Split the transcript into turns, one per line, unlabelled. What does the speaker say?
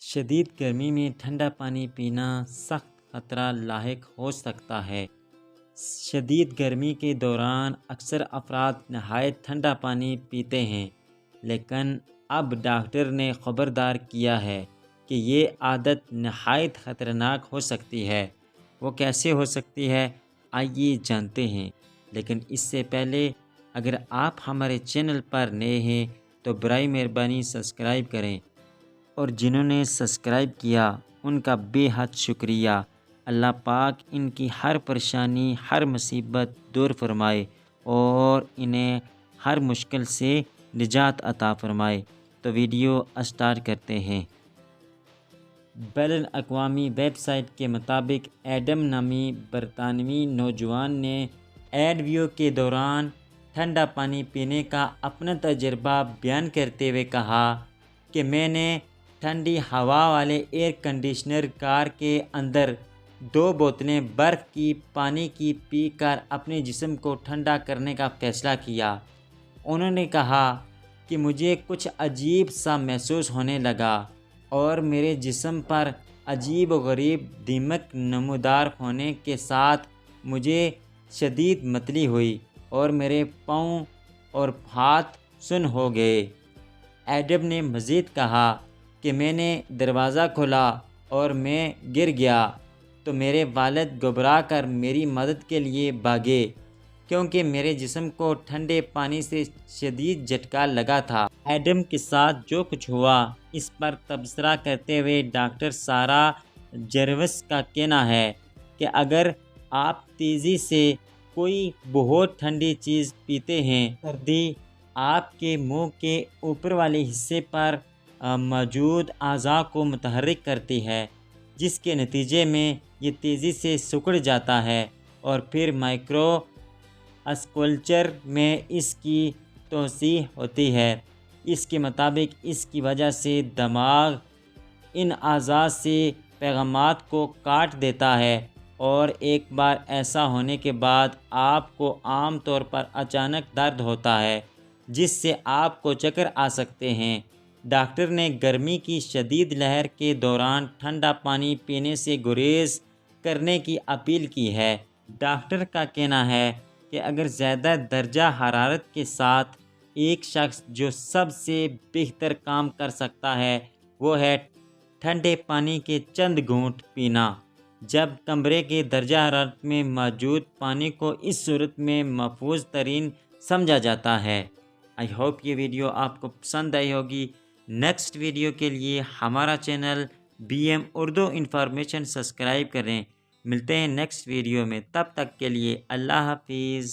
شدید گرمی میں ٹھنڈا پانی پینا سخت خطرہ لاحق ہو سکتا ہے۔ شدید گرمی کے دوران اکثر افراد نہایت ٹھنڈا پانی پیتے ہیں، لیکن اب ڈاکٹر نے خبردار کیا ہے کہ یہ عادت نہایت خطرناک ہو سکتی ہے۔ وہ کیسے ہو سکتی ہے، آئیے جانتے ہیں۔ لیکن اس سے پہلے اگر آپ ہمارے چینل پر نئے ہیں تو برائے مہربانی سبسکرائب کریں، اور جنہوں نے سبسکرائب کیا ان کا بے حد شکریہ۔ اللہ پاک ان کی ہر پریشانی، ہر مصیبت دور فرمائے اور انہیں ہر مشکل سے نجات عطا فرمائے۔ تو ویڈیو اسٹارٹ کرتے ہیں۔ بین الاقوامی ویب سائٹ کے مطابق ایڈم نامی برطانوی نوجوان نے انٹرویو کے دوران ٹھنڈا پانی پینے کا اپنا تجربہ بیان کرتے ہوئے کہا کہ میں نے ٹھنڈی ہوا والے ایئر کنڈیشنر کار کے اندر 2 بوتلیں برف کی پانی کی پی کر اپنے جسم کو ٹھنڈا کرنے کا فیصلہ کیا۔ انہوں نے کہا کہ مجھے کچھ عجیب سا محسوس ہونے لگا اور میرے جسم پر عجیب و غریب دیمک نمودار ہونے کے ساتھ مجھے شدید متلی ہوئی اور میرے پاؤں اور ہاتھ سن ہو گئے۔ ایڈم نے مزید کہا کہ میں نے دروازہ کھولا اور میں گر گیا تو میرے والد گھبرا کر میری مدد کے لیے بھاگے، کیونکہ میرے جسم کو ٹھنڈے پانی سے شدید جھٹکا لگا تھا۔ ایڈم کے ساتھ جو کچھ ہوا اس پر تبصرہ کرتے ہوئے ڈاکٹر سارا جیروس کا کہنا ہے کہ اگر آپ تیزی سے کوئی بہت ٹھنڈی چیز پیتے ہیں، سردی آپ کے منہ کے اوپر والے حصے پر موجود اعضاء کو متحرک کرتی ہے، جس کے نتیجے میں یہ تیزی سے سکڑ جاتا ہے اور پھر مائکرو اسکلچر میں اس کی توسیع ہوتی ہے۔ اس کے مطابق اس کی وجہ سے دماغ ان اعضاء سے پیغامات کو کاٹ دیتا ہے، اور ایک بار ایسا ہونے کے بعد آپ کو عام طور پر اچانک درد ہوتا ہے، جس سے آپ کو چکر آ سکتے ہیں۔ ڈاکٹر نے گرمی کی شدید لہر کے دوران ٹھنڈا پانی پینے سے گریز کرنے کی اپیل کی ہے۔ ڈاکٹر کا کہنا ہے کہ اگر زیادہ درجہ حرارت کے ساتھ ایک شخص جو سب سے بہتر کام کر سکتا ہے وہ ہے ٹھنڈے پانی کے چند گھونٹ پینا، جب کمرے کے درجہ حرارت میں موجود پانی کو اس صورت میں محفوظ ترین سمجھا جاتا ہے۔ آئی ہوپ یہ ویڈیو آپ کو پسند آئی ہوگی۔ نیکسٹ ویڈیو کے لیے ہمارا channel BM Urdu information subscribe کریں۔ ملتے ہیں نیکسٹ ویڈیو میں، تب تک کے لیے اللہ حافظ۔